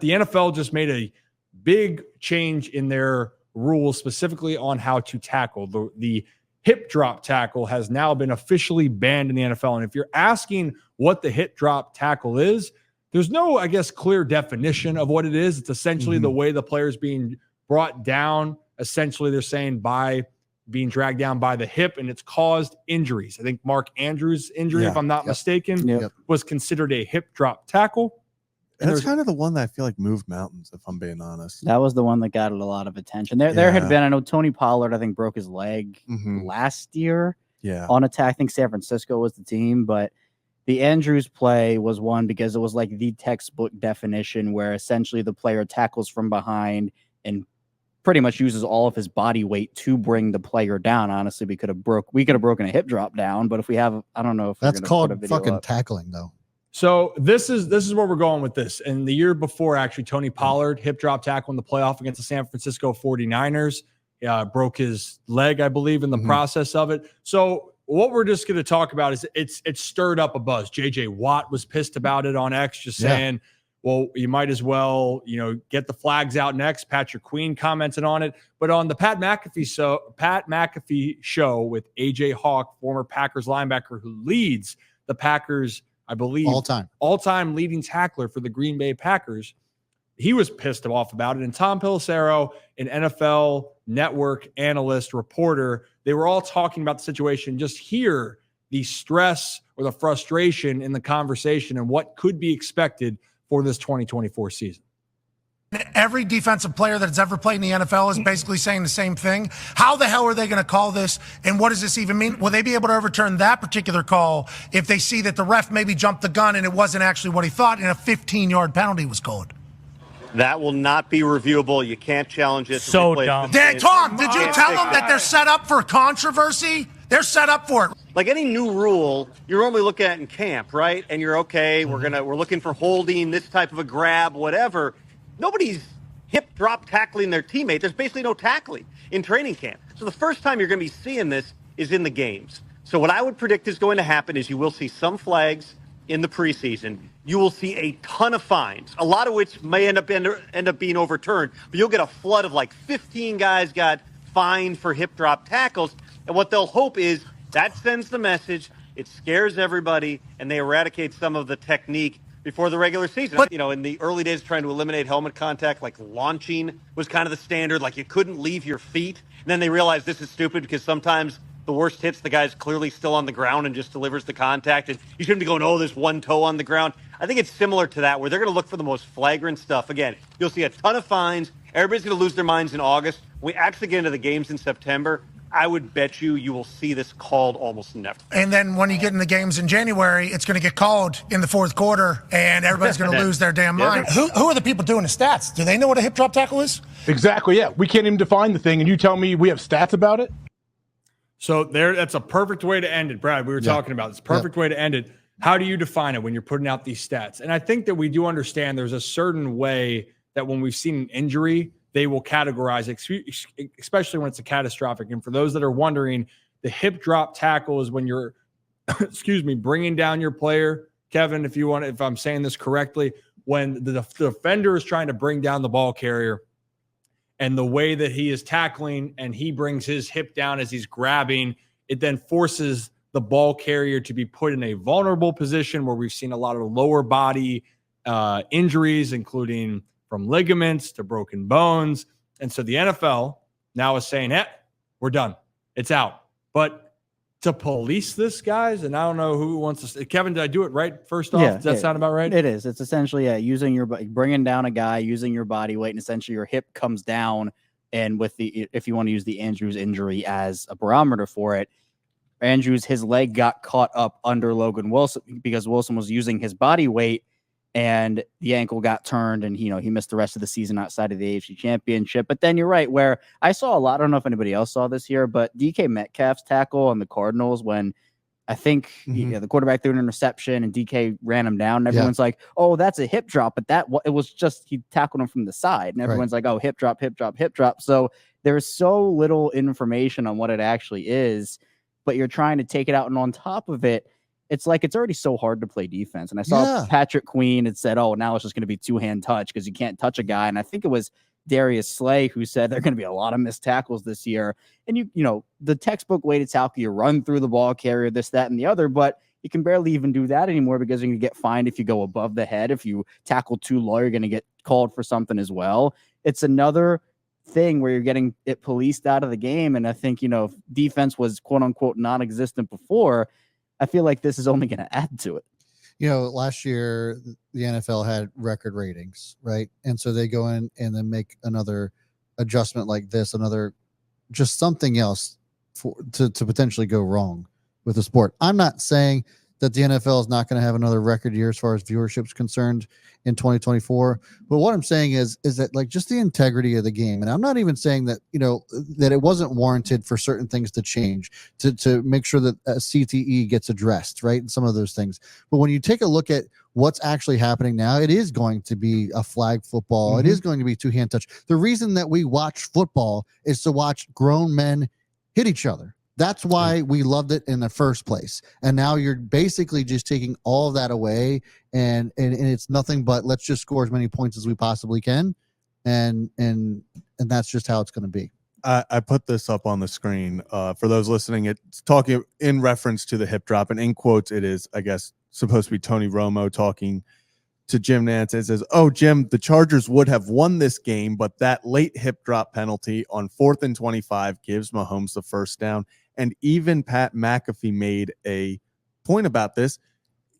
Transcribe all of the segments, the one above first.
The NFL just made a big change in their rules, specifically on how to tackle. The hip drop tackle has now been officially banned in the NFL. And if you're asking what the hip drop tackle is, there's no, I guess, clear definition of what it is. It's essentially the way the player's being brought down. Essentially, they're saying by being dragged down by the hip, and it's caused injuries. I think Mark Andrews' injury, if I'm not mistaken, was considered a hip drop tackle. And that's kind of the one that I feel like moved mountains, if I'm being honest. That was the one that got a lot of attention. There had been, I know Tony Pollard, I think, broke his leg last year on attack. I think San Francisco was the team, but the Andrews play was one because it was like the textbook definition where essentially the player tackles from behind and pretty much uses all of his body weight to bring the player down. Honestly, we could have broken a hip drop down, but if we have, I don't know if that's called fucking tackling though. So this is where we're going with this. And the year before, actually, Tony Pollard hip drop tackle in the playoff against the San Francisco 49ers, broke his leg, I believe, in the process of it. So what we're just going to talk about is it's stirred up a buzz. JJ Watt was pissed about it on X, just saying, well, you might as well, get the flags out next. Patrick Queen commented on it. But on the Pat McAfee show with AJ Hawk, former Packers linebacker who leads the Packers, I believe, all-time leading tackler for the Green Bay Packers, he was pissed off about it. And Tom Pelissero, an NFL Network analyst, reporter, they were all talking about the situation. Just hear the stress or the frustration in the conversation and what could be expected for this 2024 season. Every defensive player that's ever played in the NFL is basically saying the same thing. How the hell are they going to call this? And what does this even mean? Will they be able to overturn that particular call if they see that the ref maybe jumped the gun and it wasn't actually what he thought and a 15-yard penalty was called? That will not be reviewable. You can't challenge it. So dumb. Tom, did you tell them that they're set up for controversy? They're set up for it. Like any new rule, you normally look at it in camp, right? And you're okay. We're looking for holding, this type of a grab, whatever. Nobody's hip drop tackling their teammate. There's basically no tackling in training camp. So the first time you're going to be seeing this is in the games. So what I would predict is going to happen is you will see some flags in the preseason. You will see a ton of fines, a lot of which may end up being overturned. But you'll get a flood of like 15 guys got fined for hip drop tackles. And what they'll hope is that sends the message, it scares everybody, and they eradicate some of the technique before the regular season. But, in the early days trying to eliminate helmet contact, like launching was kind of the standard, like you couldn't leave your feet. And then they realized this is stupid because sometimes the worst hits, the guy's clearly still on the ground and just delivers the contact. And you shouldn't be going, oh, there's one toe on the ground. I think it's similar to that, where they're going to look for the most flagrant stuff. Again, you'll see a ton of fines. Everybody's going to lose their minds in August. When we actually get into the games in September, I would bet you will see this called almost never. And then when you get in the games in January, it's going to get called in the fourth quarter, and everybody's going to lose their damn mind. Who are the people doing the stats? Do they know what a hip drop tackle is? Exactly, yeah. We can't even define the thing, and you tell me we have stats about it? So that's a perfect way to end it, Brad. We were talking about this. Perfect way to end it. How do you define it when you're putting out these stats? And I think that we do understand there's a certain way that when we've seen an injury, they will categorize it, especially when it's a catastrophic. And for those that are wondering, the hip drop tackle is when you're, bringing down your player. Kevin, if I'm saying this correctly, when the defender is trying to bring down the ball carrier and the way that he is tackling and he brings his hip down as he's grabbing, it then forces the ball carrier to be put in a vulnerable position where we've seen a lot of lower body injuries, including from ligaments to broken bones. And so the NFL now is saying, we're done. It's out. But to police this, guys, and I don't know who wants to. Kevin, did I do it right first off? Does that sound about right? It is. It's essentially using bringing down a guy, using your body weight, and essentially your hip comes down. And if you want to use the Andrews injury as a barometer for it, Andrews, his leg got caught up under Logan Wilson because Wilson was using his body weight, and the ankle got turned, and he missed the rest of the season outside of the AFC Championship. But then you're right, where I saw a lot, I don't know if anybody else saw this here, but DK Metcalf's tackle on the Cardinals when I think the quarterback threw an interception and DK ran him down, and everyone's like, oh, that's a hip drop, but it was just he tackled him from the side, and everyone's like, oh, hip drop, hip drop, hip drop. So there's so little information on what it actually is, but you're trying to take it out, and on top of it, it's like it's already so hard to play defense. And I saw Patrick Queen had said, "Oh, now it's just going to be 2-hand touch because you can't touch a guy." And I think it was Darius Slay who said there are going to be a lot of missed tackles this year. And you know, the textbook way to tackle, you run through the ball carrier, this, that, and the other, but you can barely even do that anymore because you're going to get fined if you go above the head. If you tackle too low, you're going to get called for something as well. It's another thing where you're getting it policed out of the game. And I think, you know, if defense was quote unquote non-existent before, I feel like this is only going to add to it. You know, last year the NFL had record ratings, right? And so they go in and then make another adjustment like this, another just something else to potentially go wrong with the sport. I'm not saying that the NFL is not going to have another record year as far as viewership is concerned in 2024. But what I'm saying is that like just the integrity of the game. And I'm not even saying that, you know, that it wasn't warranted for certain things to change to make sure that CTE gets addressed, right? And some of those things. But when you take a look at what's actually happening now, it is going to be a flag football. It is going to be 2-hand touch. The reason that we watch football is to watch grown men hit each other. That's why we loved it in the first place. And now you're basically just taking all of that away, and it's nothing but let's just score as many points as we possibly can, and that's just how it's going to be. I put this up on the screen for those listening. It's talking in reference to the hip drop, and in quotes, it is, I guess, supposed to be Tony Romo talking to Jim Nantz. It says, "Oh, Jim, the Chargers would have won this game, but that late hip drop penalty on 4th and 25 gives Mahomes the first down." And even Pat McAfee made a point about this.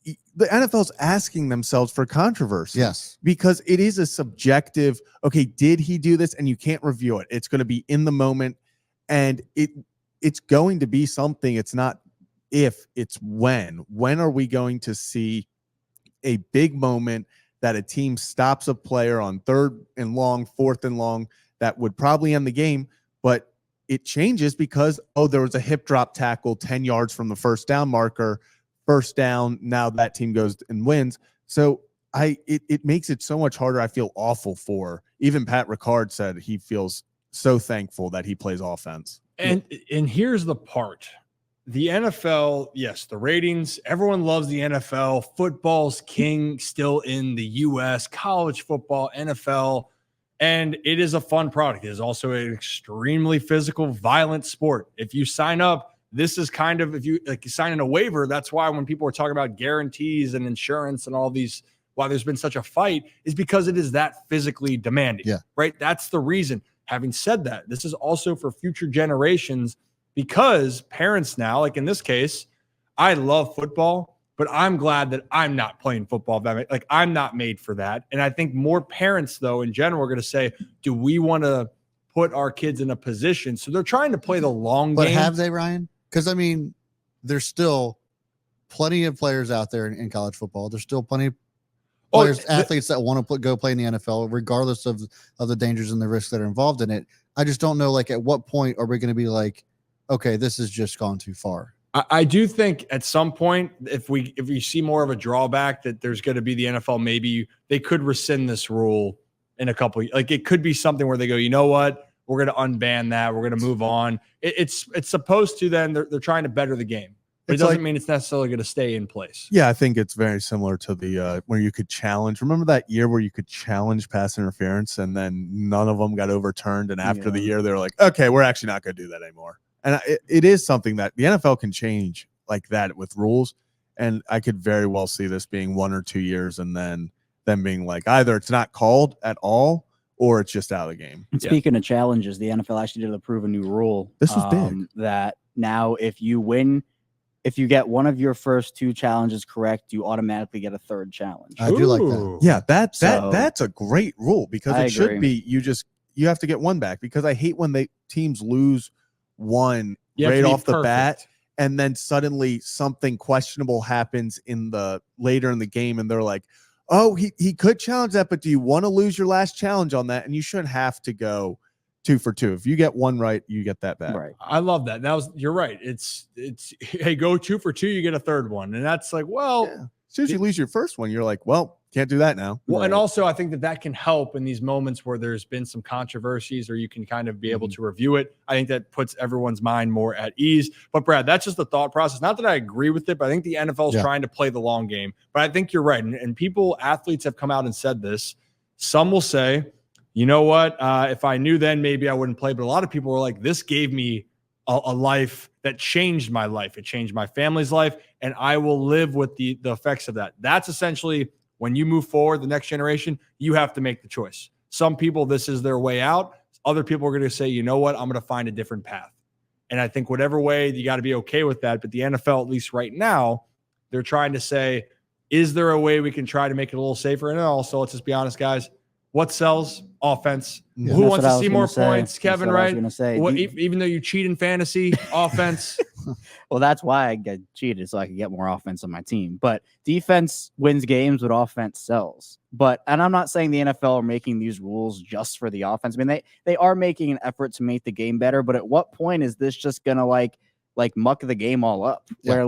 The NFL's asking themselves for controversy. Yes. Because it is a subjective, okay, did he do this? And you can't review it. It's going to be in the moment. And it's going to be something. It's not if, it's when. When are we going to see a big moment that a team stops a player on 3rd and long, 4th and long that would probably end the game, but it changes because, oh, there was a hip drop tackle 10 yards from the first down marker, first down. Now that team goes and wins. So it makes it so much harder. I feel awful for, even Pat Ricard said he feels so thankful that he plays offense. And here's the part. The NFL, yes, the ratings, everyone loves the NFL. Football's king still in the US, college football, NFL. And it is a fun product. It is also an extremely physical, violent sport. If you sign up, this is kind of, if you like you sign in a waiver, that's why when people are talking about guarantees and insurance and all these, why there's been such a fight is because it is that physically demanding, right? That's the reason. Having said that, this is also for future generations because parents now, like in this case, I love football, but I'm glad that I'm not playing football. Like I'm not made for that. And I think more parents, though, in general, are going to say, do we want to put our kids in a position? So they're trying to play the long game. But have they, Ryan? Because, I mean, there's still plenty of players out there in college football. There's still plenty of players, athletes that want to go play in the NFL, regardless of the dangers and the risks that are involved in it. I just don't know, like, at what point are we going to be like, okay, this has just gone too far? I do think at some point, if we see more of a drawback that there's going to be the NFL, maybe they could rescind this rule in a couple. Like it could be something where they go, you know what, we're going to unban that. We're going to move on. It's supposed to. Then they're trying to better the game, but it doesn't mean it's necessarily going to stay in place. Yeah, I think it's very similar to the where you could challenge. Remember that year where you could challenge pass interference, and then none of them got overturned. And after the year, they were like, okay, we're actually not going to do that anymore. And it is something that the NFL can change like that with rules. And I could very well see this being 1 or 2 years and then them being like, either it's not called at all or it's just out of the game. And speaking of challenges, the NFL actually did approve a new rule. This was big. That now if you get one of your first 2 challenges correct, you automatically get a 3rd challenge. I do like that. Yeah, that's a great rule because it should be you have to get one back, because I hate when teams lose one right off the bat and then suddenly something questionable happens later in the game and they're like, oh, he could challenge that, but do you want to lose your last challenge on that? And you shouldn't have to go 2 for 2. If you get one right, you get that back. Right. I love that. You're right. It's hey, go 2 for 2, you get a 3rd one. And that's like, well, as soon as you lose your first one, you're like, well, Can't do that now. Well, and also I think that can help in these moments where there's been some controversies, or you can kind of be able to review it. I think that puts everyone's mind more at ease. But Brad, that's just the thought process. Not that I agree with it, but I think the NFL is trying to play the long game. But I think you're right. And athletes have come out and said this. Some will say, you know what? If I knew then, maybe I wouldn't play. But a lot of people were like, this gave me a life that changed my life. It changed my family's life, and I will live with the effects of that. That's essentially, when you move forward, the next generation, you have to make the choice. Some people, this is their way out. Other people are going to say, you know what? I'm going to find a different path. And I think whatever way, you got to be okay with that. But the NFL, at least right now, they're trying to say, is there a way we can try to make it a little safer? And also, let's just be honest, guys. What sells? Offense. Yeah. Who That's wants what to I see was more gonna say. points? Kevin, That's what I was right? gonna say. What, even though you cheat in fantasy, offense. Well, that's why I get cheated, so I could get more offense on my team. But defense wins games, but offense sells. And I'm not saying the NFL are making these rules just for the offense. I mean, they are making an effort to make the game better. But at what point is this just gonna like muck the game all up? Where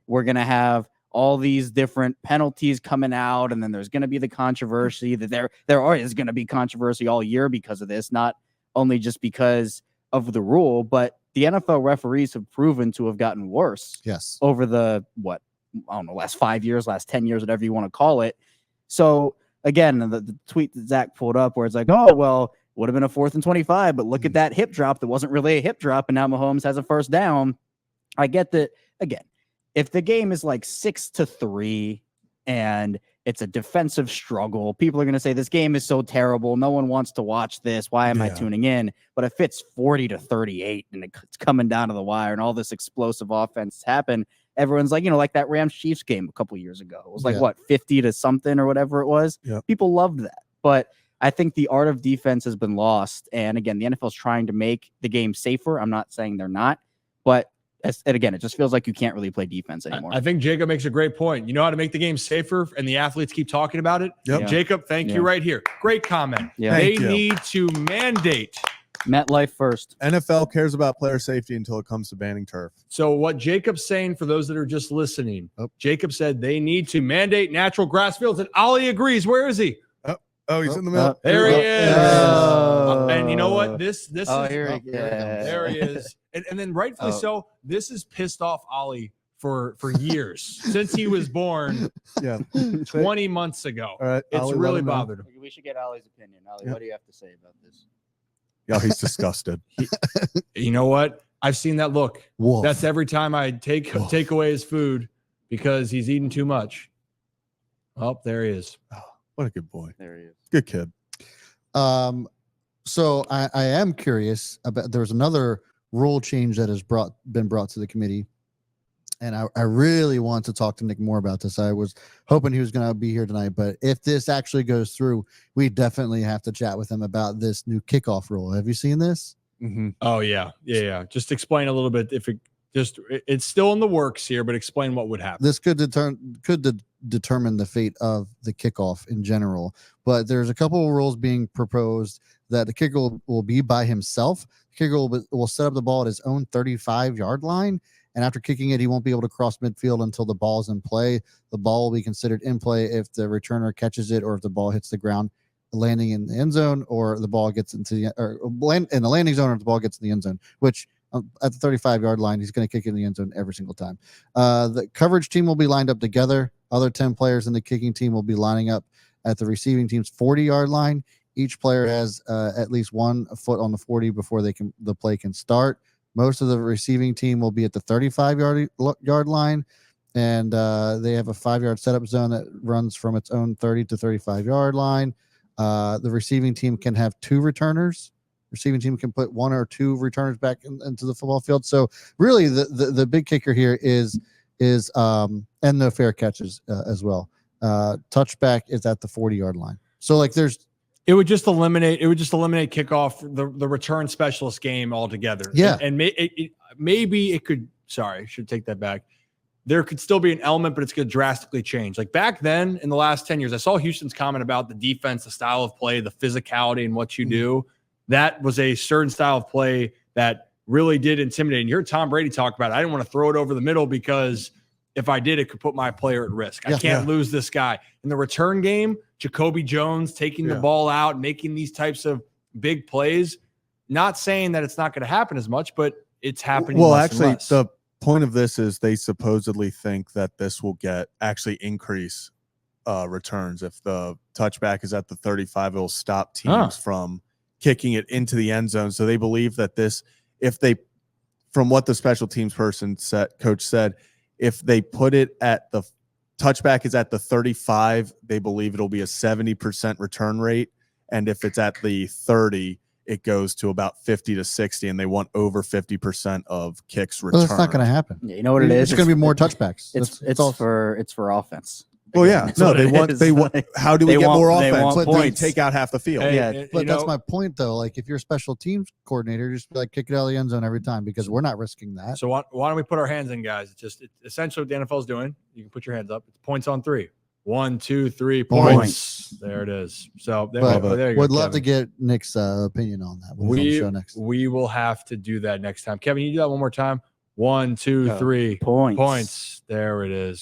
we're gonna have all these different penalties coming out, and then there's going to be the controversy that there is going to be controversy all year because of this, not only just because of the rule, but the NFL referees have proven to have gotten worse over the last 5 years, last 10 years, whatever you want to call it. So again, the tweet that Zach pulled up where it's like, oh, well, would have been a 4th and 25, but look at that hip drop that wasn't really a hip drop, and now Mahomes has a first down. I get that. Again, if the game is like 6-3 and it's a defensive struggle, people are going to say this game is so terrible. No one wants to watch this. Why am I tuning in? But if it's 40-38 and it's coming down to the wire and all this explosive offense happen, everyone's like, like that Rams Chiefs game a couple of years ago. It was like 50 to something or whatever it was. Yep. People loved that. But I think the art of defense has been lost. And again, the NFL is trying to make the game safer. I'm not saying they're not, but and again, it just feels like you can't really play defense anymore. I think Jacob makes a great point. You know how to make the game safer, and the athletes keep talking about it? Yep. Yeah. Jacob, thank you right here. Great comment. Yeah. They need to mandate. MetLife first. NFL cares about player safety until it comes to banning turf. So what Jacob's saying, for those that are just listening, Jacob said they need to mandate natural grass fields, and Ollie agrees. Where is he? Oh, he's in the middle. There he is. Oh. And you know what? This Here there he is. And then rightfully so, this has pissed off Ollie for years. Since he was born 20 months ago. All right, It's Ollie, really let him know. bothered him. We should get Ollie's opinion. Ollie, what do you have to say about this? Yeah, he's disgusted. You know what? I've seen that look. Wolf. That's every time I take away his food because he's eating too much. Oh, there he is. Oh, what a good boy. There he is. Good kid. So I am curious about. There was another rule change that has been brought to the committee, and I really want to talk to Nick more about this. I was hoping he was going to be here tonight, but if this actually goes through, we definitely have to chat with him about this new kickoff rule. Have you seen this? Mm-hmm. Oh yeah. Just explain a little bit. It's still in the works here, but explain what would happen. This could determine the fate of the kickoff in general. But there's a couple of rules being proposed that the kicker will be by himself. The kicker will set up the ball at his own 35-yard line, and after kicking it, he won't be able to cross midfield until the ball is in play. The ball will be considered in play if the returner catches it, or if the ball hits the ground, landing in the end zone, or the ball gets into in the landing zone, or if the ball gets in the end zone, which at the 35-yard line, he's going to kick in the end zone every single time. The coverage team will be lined up together. Other 10 players in the kicking team will be lining up at the receiving team's 40-yard line. Each player has at least 1 foot on the 40 before the play can start. Most of the receiving team will be at the 35-yard line, and they have a 5-yard setup zone that runs from its own 30 to 35-yard line. The receiving team can have 2 returners. Receiving team can put 1 or 2 returners back into the football field. So really, the big kicker here is and no fair catches as well. Touchback is at the 40-yard line. So it would just eliminate kickoff, the return specialist game altogether. Yeah. And maybe it could, sorry, I should take that back. There could still be an element, but it's going to drastically change. Like back then in the last 10 years, I saw Houston's comment about the defense, the style of play, the physicality and what you do. That was a certain style of play that really did intimidate. And you heard Tom Brady talk about it. I didn't want to throw it over the middle because if I did, it could put my player at risk. I Yeah. can't lose this guy. In the return game, Jacoby Jones taking the ball out, making these types of big plays. Not saying that it's not going to happen as much, but it's happening. Well, less and actually, less. the point of this is they supposedly think that this will increase returns. If the touchback is at the 35, it will stop teams from kicking it into the end zone. So they believe that from what the special teams coach said, if they put it at the touchback is at the 35, they believe it'll be a 70% return rate. And if it's at the 30, it goes to about 50 to 60, and they want over 50% of kicks returned. Well, that's not going to happen. Yeah, you know what it is? It's going to be more touchbacks. It's all. for offense. Well, Again, yeah, that's no, what it is. they want. How do we They get want- more they offense? want But we points. take out half the field. Hey, Yeah, you But know, that's my point, though. Like, if you're a special teams coordinator, just be like, kick it out of the end zone every time, because we're not risking that. So why don't we put our hands in, guys? It's essentially what the NFL is doing. You can put your hands up. It's points on 3. 1, 2, 3 points. There it is. So there, But there you go, would love to Kevin. get Nick's opinion on that. When he's on the show next. We will have to do that next time. Kevin, you do that one more time. 1, 2, 3 Points. points. There it is.